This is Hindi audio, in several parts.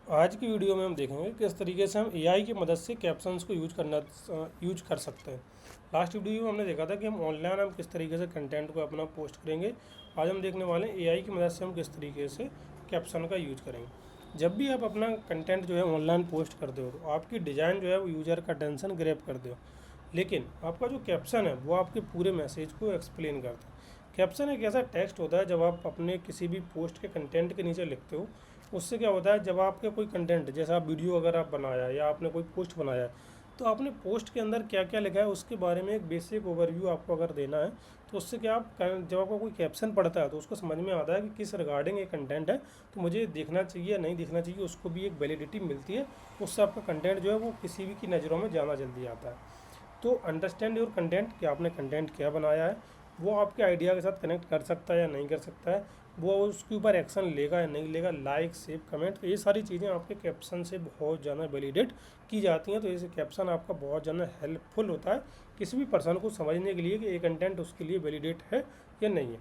आज की वीडियो में हम देखेंगे किस तरीके से हम एआई की मदद से कैप्शंस को यूज कर सकते हैं। लास्ट वीडियो में हमने देखा था कि हम किस तरीके से कंटेंट को अपना पोस्ट करेंगे। आज हम देखने वाले हैं एआई की मदद से हम किस तरीके से कैप्शन का यूज करेंगे। जब भी आप अपना कंटेंट जो है ऑनलाइन पोस्ट करते हो तो आपकी डिज़ाइन जो है वो यूज़र का अटेंशन ग्रैब करते हो, लेकिन आपका जो कैप्शन है वो आपके पूरे मैसेज को एक्सप्लेन करता है। कैप्शन एक ऐसा टेक्स्ट होता है जब आप अपने किसी भी पोस्ट के कंटेंट के नीचे लिखते हो। उससे क्या होता है, जब आपके कोई कंटेंट जैसे आप वीडियो अगर आप बनाया या आपने कोई पोस्ट बनाया है, तो आपने पोस्ट के अंदर क्या क्या लिखा है उसके बारे में एक बेसिक ओवरव्यू आपको अगर देना है, तो उससे क्या जब आपका कोई कैप्शन पढ़ता है तो उसको समझ में आता है कि किस रिगार्डिंग ये कंटेंट है, तो मुझे देखना चाहिए या नहीं देखना चाहिए, उसको भी एक वैलिडिटी मिलती है। उससे आपका कंटेंट जो है वो किसी भी की नज़रों में ज़्यादा जल्दी आता है। तो अंडरस्टैंड योर कंटेंट कि आपने कंटेंट क्या बनाया है, वो आपके आइडिया के साथ कनेक्ट कर सकता है या नहीं कर सकता है, वो उसके ऊपर एक्शन लेगा या नहीं लेगा, लाइक सेव कमेंट, ये सारी चीज़ें आपके कैप्शन से बहुत ज़्यादा वैलिडेट की जाती हैं। तो ये कैप्शन आपका बहुत ज़्यादा हेल्पफुल होता है किसी भी पर्सन को समझने के लिए कि ये कंटेंट उसके लिए वैलिडेट है या नहीं है।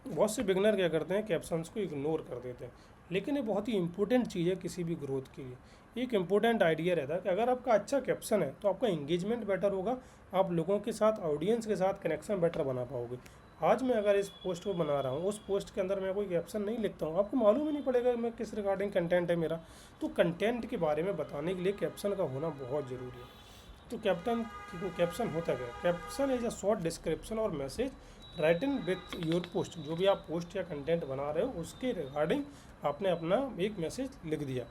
बहुत से बिगनर क्या करते हैं, कैप्शंस को इग्नोर कर देते हैं, लेकिन ये बहुत ही इंपॉर्टेंट चीज़ है किसी भी ग्रोथ के लिए। एक इंपॉर्टेंट आइडिया रहता है कि अगर आपका अच्छा कैप्शन है तो आपका इंगेजमेंट बेटर होगा, आप लोगों के साथ, ऑडियंस के साथ कनेक्शन बेटर बना पाओगे। आज मैं अगर इस पोस्ट को बना रहा हूँ, उस पोस्ट के अंदर मैं कोई कैप्शन नहीं लिखता हूँ, आपको मालूम ही नहीं पड़ेगा मैं किस रिगार्डिंग कंटेंट है मेरा। तो कंटेंट के बारे में बताने के लिए कैप्शन का होना बहुत ज़रूरी है। तो कैप्शन होता क्या है? Caption is a short description और message written with your post. जो भी आप पोस्ट या कंटेंट बना रहे हो उसके रिगार्डिंग आपने अपना एक मैसेज लिख दिया।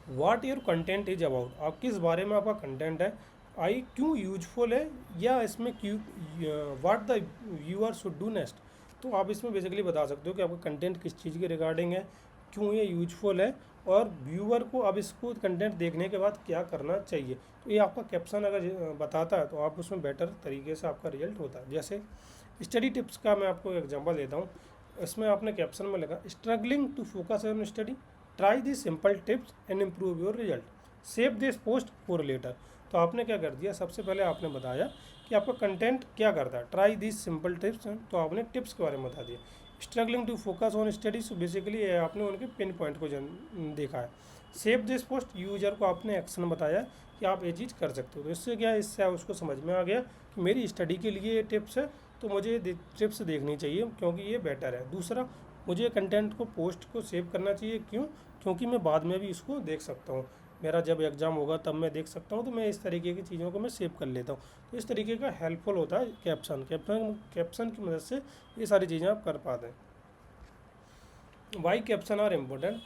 वाट योर कंटेंट इज अबाउट, आप किस बारे में आपका कंटेंट है, आई क्यों यूजफुल है, या इसमें क्यों, what the viewer should do next. तो आप इसमें बेसिकली बता सकते हो कि आपका कंटेंट किस चीज़ के रिगार्डिंग है, क्यों ये यूजफुल है, और व्यूअर को अब इसको कंटेंट देखने के बाद क्या करना चाहिए। तो ये आपका कैप्शन अगर बताता है तो आप उसमें बेटर तरीके से आपका रिजल्ट होता है। जैसे स्टडी टिप्स का मैं आपको एग्जांपल देता हूँ। इसमें आपने कैप्शन में लिखा struggling to focus on study, try this simple tips and improve your result, save this post for later. तो आपने क्या कर दिया, सबसे पहले आपने बताया कि आपका कंटेंट क्या करता है, ट्राई दिस सिंपल टिप्स, तो आपने टिप्स के बारे में बता दिया। Struggling to focus on studies, basically आपने उनके पिन पॉइंट को देखा है। सेव दिस पोस्ट, यूजर को आपने एक्शन बताया कि आप ये चीज़ कर सकते हो। तो इससे क्या है, इससे उसको समझ में आ गया कि मेरी स्टडी के लिए ये टिप्स है, तो मुझे टिप्स देखनी चाहिए क्योंकि ये बेटर है। दूसरा, मुझे कंटेंट को पोस्ट को सेव करना चाहिए, क्यों, क्योंकि मैं बाद में भी इसको देख सकता हूँ, मेरा जब एग्ज़ाम होगा तब मैं देख सकता हूँ, तो मैं इस तरीके की चीज़ों को मैं सेव कर लेता हूँ। तो इस तरीके का हेल्पफुल होता है कैप्शन की मदद से ये सारी चीज़ें आप कर पाते हैं। Why caption are important,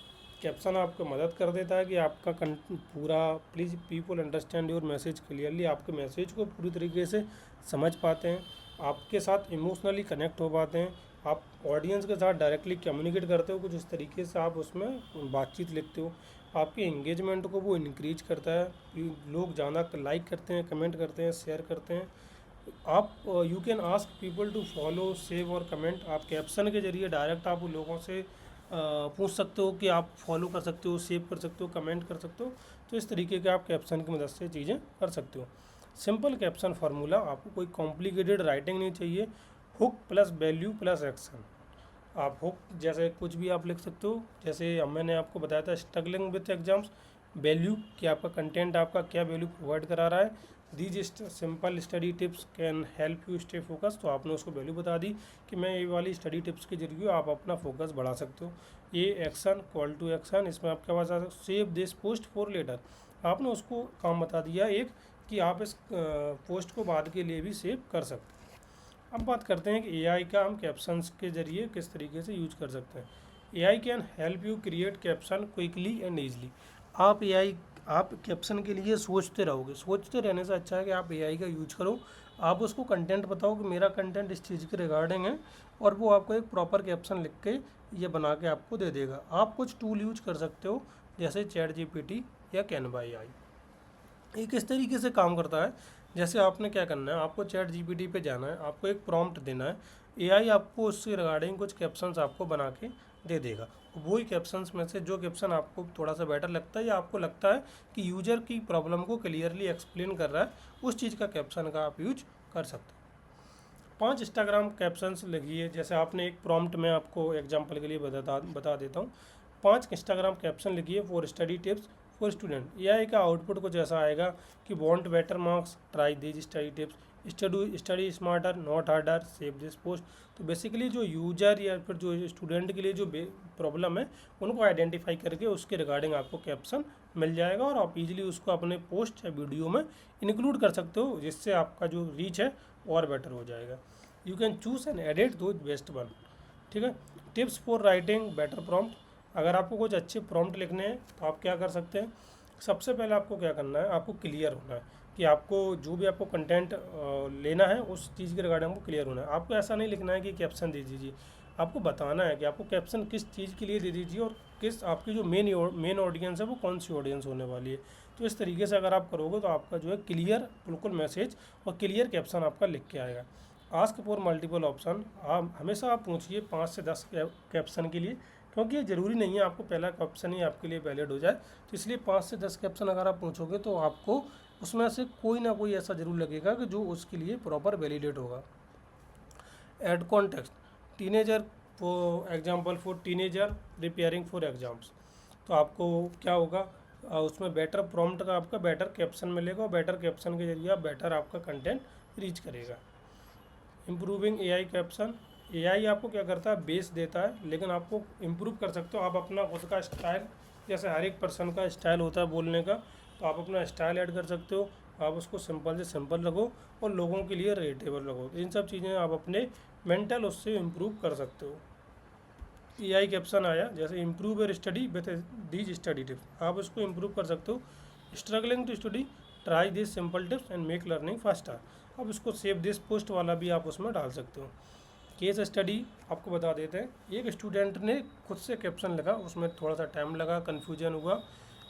caption आपको मदद कर देता है कि आपका पूरा, please people understand your message clearly, आपके मैसेज को पूरी तरीके से समझ पाते हैं, आपके साथ इमोशनली कनेक्ट हो पाते हैं, आप ऑडियंस के साथ डायरेक्टली कम्युनिकेट करते हो, कुछ इस तरीके से आप उसमें बातचीत लिखते हो, आपके इंगेजमेंट को वो इंक्रीज करता है, लोग ज़्यादा लाइक करते हैं, कमेंट करते हैं, शेयर करते हैं। आप you can ask people to follow, save और कमेंट, आप कैप्शन के जरिए डायरेक्ट आप लोगों से पूछ सकते हो कि आप फॉलो कर सकते हो, सेव कर सकते हो, कमेंट कर सकते हो। तो इस तरीके के आप कैप्शन की मदद से चीज़ें कर सकते हो। सिंपल कैप्शन फार्मूला, आपको कोई कॉम्प्लिकेटेड राइटिंग नहीं चाहिए, hook plus value plus action. आप हुक जैसे कुछ भी आप लिख सकते हो, जैसे मैंने आपको बताया था स्ट्रगलिंग विथ एग्जाम्स, वैल्यू कि आपका कंटेंट आपका क्या वैल्यू प्रोवाइड करा रहा है, these simple study tips can help you stay focus, तो आपने उसको वैल्यू बता दी कि मैं ये वाली स्टडी टिप्स के जरिए आप अपना फोकस बढ़ा सकते हो। ये एक्शन, कॉल टू एक्शन, इसमें आप क्या बता सकते हो, save this post for later, आपने उसको काम बता दिया एक कि आप इस पोस्ट को बाद के लिए भी सेव कर सकते हो। अब बात करते हैं कि एआई का हम कैप्शंस के जरिए किस तरीके से यूज कर सकते हैं। AI can help you create caption quickly and easily. आप कैप्शन के लिए सोचते रहोगे, सोचते रहने से अच्छा है कि आप एआई का यूज करो, आप उसको कंटेंट बताओ कि मेरा कंटेंट इस चीज़ के रिगार्डिंग है, और वो आपको एक प्रॉपर कैप्शन लिख के ये बना के आपको दे देगा। आप कुछ टूल यूज कर सकते हो जैसे चैट जीपीटी या कैनवा एआई। ये किस तरीके से काम करता है, जैसे आपने क्या करना है, आपको चैट जीपीटी पे जाना है, आपको एक प्रॉम्प्ट देना है, एआई आपको उससे रिगार्डिंग कुछ कैप्शंस आपको बना के दे देगा। वही कैप्शंस में से जो कैप्शन आपको थोड़ा सा बेटर लगता है या आपको लगता है कि यूजर की प्रॉब्लम को क्लियरली एक्सप्लेन कर रहा है, उस चीज़ का कैप्शन का आप यूज कर सकते हैं। 5 इंस्टाग्राम कैप्शंस लिखिए, जैसे आपने एक प्रॉम्प्ट में आपको एग्जांपल के लिए बता देता हूँ। 5 इंस्टाग्राम कैप्शन लिखिए for study tips for student. AI का आउटपुट कुछ ऐसा आएगा कि want better marks, try these study tips, study smarter not harder, save this post. तो बेसिकली जो यूजर या फिर जो स्टूडेंट के लिए जो प्रॉब्लम है उनको आइडेंटिफाई करके उसके रिगार्डिंग आपको कैप्शन मिल जाएगा और आप इजीली उसको अपने पोस्ट या वीडियो में इंक्लूड कर सकते हो, जिससे आपका जो रीच है और बेटर हो जाएगा। You can choose and edit दो बेस्ट वन। ठीक है। Tips for writing better prompt. अगर आपको कुछ अच्छे प्रॉम्प्ट लिखने हैं तो आप क्या कर सकते हैं, सबसे पहले आपको क्या करना है, आपको क्लियर होना है कि आपको जो भी आपको कंटेंट लेना है उस चीज़ के रिगार्डिंग आपको क्लियर होना है। आपको ऐसा नहीं लिखना है कि कैप्शन दे दीजिए, आपको बताना है कि आपको कैप्शन किस चीज़ के लिए दे दीजिए और किस आपकी जो मेन ऑडियंस है वो कौन सी ऑडियंस होने वाली है। तो इस तरीके से अगर आप करोगे तो आपका जो है क्लियर बिल्कुल मैसेज और क्लियर कैप्शन आपका लिख के आएगा। Ask for multiple option. आप हमेशा आप पूछिए 5 से 10 कैप्शन के लिए, क्योंकि ये ज़रूरी नहीं है आपको पहला कैप्शन ही आपके लिए वैलिड हो जाए। तो इसलिए 5 से 10 कैप्शन अगर आप पूछोगे तो आपको उसमें से कोई ना कोई ऐसा ज़रूर लगेगा कि जो उसके लिए प्रॉपर वैलिडेट होगा। Add context. Teenager for example for teenager preparing for exams. तो आपको क्या होगा, उसमें बेटर प्रॉम्प्ट का आपका बेटर कैप्शन मिलेगा और बेटर कैप्शन के जरिए आप बेटर आपका कंटेंट रीच करेगा। Improving AI caption. एआई आपको क्या करता है, बेस देता है, लेकिन आपको इम्प्रूव कर सकते हो आप अपना खुद का स्टाइल। जैसे हर एक पर्सन का स्टाइल होता है बोलने का, तो आप अपना स्टाइल ऐड कर सकते हो। आप उसको सिंपल से सिंपल रखो और लोगों के लिए रिलेटेबल रखो। इन सब चीज़ें आप अपने मेंटल उससे इम्प्रूव कर सकते हो। एआई कैप्शन आया जैसे improve your study with these study tips. आप उसको इम्प्रूव कर सकते हो। Struggling to study, try this simple tips and make learning faster. अब इसको सेव दिस पोस्ट वाला भी आप उसमें डाल सकते हो। केस स्टडी आपको बता देते हैं। एक स्टूडेंट ने खुद से कैप्शन लिखा, उसमें थोड़ा सा टाइम लगा, कन्फ्यूजन हुआ,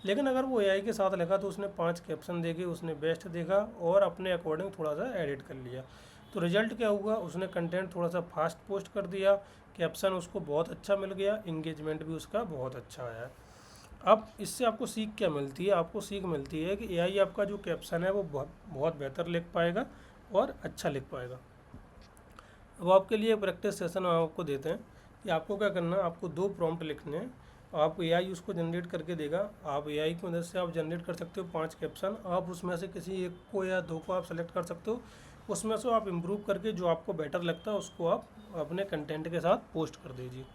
लेकिन अगर वो एआई के साथ लिखा तो उसने 5 कैप्शन देखे, उसने बेस्ट देखा और अपने अकॉर्डिंग थोड़ा सा एडिट कर लिया। तो रिजल्ट क्या हुआ, उसने कंटेंट थोड़ा सा फास्ट पोस्ट कर दिया, कैप्शन उसको बहुत अच्छा मिल गया, इंगेजमेंट भी उसका बहुत अच्छा आया। अब इससे आपको सीख क्या मिलती है, आपको सीख मिलती है कि एआई आपका जो कैप्शन है वो बहुत बेहतर लिख पाएगा और अच्छा लिख पाएगा। अब आपके लिए प्रैक्टिस सेशन आपको देते हैं कि आपको क्या करना है, आपको 2 प्रॉम्प्ट लिखने हैं। आप एआई उसको जनरेट करके देगा। आप एआई की मदद से आप जनरेट कर सकते हो 5 कैप्शन। आप उसमें से किसी एक को या 2 को आप सेलेक्ट कर सकते हो। उसमें से आप इम्प्रूव करके जो आपको बेटर लगता है उसको आप अपने कंटेंट के साथ पोस्ट कर दीजिए।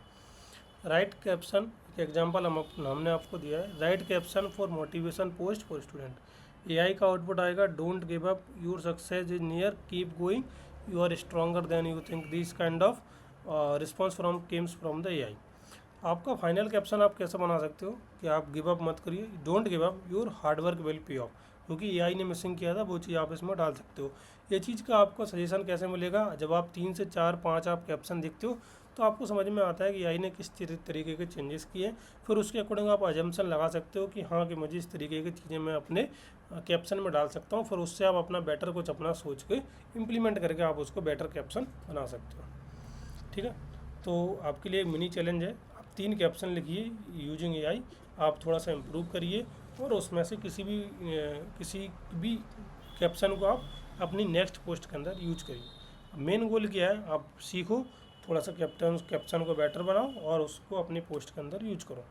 राइट कैप्शन, एक एग्जांपल हमने आपको दिया है। Write caption for motivation post for student. AI का आउटपुट आएगा, don't give up, your success is near, keep going, you are stronger than you think. This kind of response comes from the AI. आपका फाइनल कैप्शन आप कैसे बना सकते हो कि आप गिव अप मत करिए, don't give up, your hard work will pay of. क्योंकि एआई ने मिसिंग किया था वो चीज़ आप इसमें डाल सकते हो। ये चीज़ का आपको सजेशन कैसे मिलेगा, जब आप 3 से 4 5 आप कैप्शन देखते हो तो आपको समझ में आता है कि एआई ने किस तरीके के चेंजेस किए। फिर उसके अकॉर्डिंग आप अजम्पशन लगा सकते हो कि हाँ कि मुझे इस तरीके की चीज़ें मैं अपने कैप्शन में डाल सकता हूँ। फिर उससे आप अपना बेटर कुछ अपना सोच के इम्प्लीमेंट करके आप उसको बेटर कैप्शन बना सकते हो। ठीक है। तो आपके लिए एक मिनी चैलेंज है, आप 3 कैप्शन लिखिए यूजिंग एआई। आप थोड़ा सा इम्प्रूव करिए और उसमें से किसी भी कैप्शन को आप अपनी नेक्स्ट पोस्ट के अंदर यूज करिए। मेन गोल क्या है, आप सीखो, थोड़ा सा कैप्शन को बेटर बनाओ और उसको अपनी पोस्ट के अंदर यूज करो।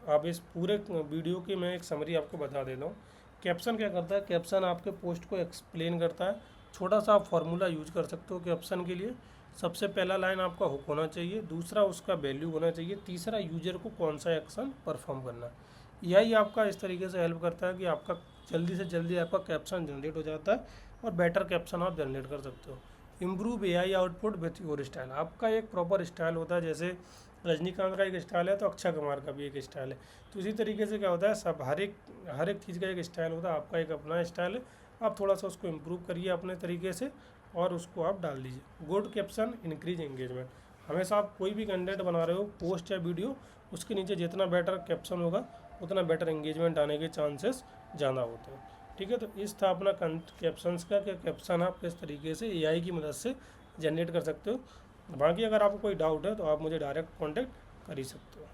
आप इस पूरे वीडियो की मैं एक समरी आपको बता देता हूँ। कैप्शन क्या करता है, कैप्शन आपके पोस्ट को एक्सप्लेन करता है। छोटा सा आप फार्मूला यूज कर सकते हो कैप्शन के लिए। सबसे पहला लाइन आपका हुक होना चाहिए, दूसरा उसका वैल्यू होना चाहिए, तीसरा यूजर को कौन सा एक्शन परफॉर्म करना है। यही आपका इस तरीके से हेल्प करता है कि आपका जल्दी से जल्दी आपका कैप्शन जनरेट हो जाता है और बेटर कैप्शन आप जनरेट कर सकते हो। Improve AI output with your style. आपका एक प्रॉपर स्टाइल होता है, जैसे रजनीकांत का एक स्टाइल है तो अक्षय कुमार का भी एक स्टाइल है। तो इसी तरीके से क्या होता है, सब हर एक चीज़ का एक स्टाइल होता है, आपका एक अपना स्टाइल है। आप थोड़ा सा उसको इम्प्रूव करिए अपने तरीके से और उसको आप डाल दीजिए। Good caption increase engagement. हमेशा आप कोई भी कंटेंट बना रहे हो, पोस्ट या वीडियो, उसके नीचे जितना बेटर कैप्शन होगा उतना बेटर एंगेजमेंट आने के चांसेस ज़्यादा होते हैं। ठीक है। तो इस था अपना कैप्शंस का, क्या कैप्शन आप किस तरीके से एआई की मदद से जनरेट कर सकते हो। बाकी अगर आपको कोई डाउट है तो आप मुझे डायरेक्ट कॉन्टैक्ट कर ही सकते हो।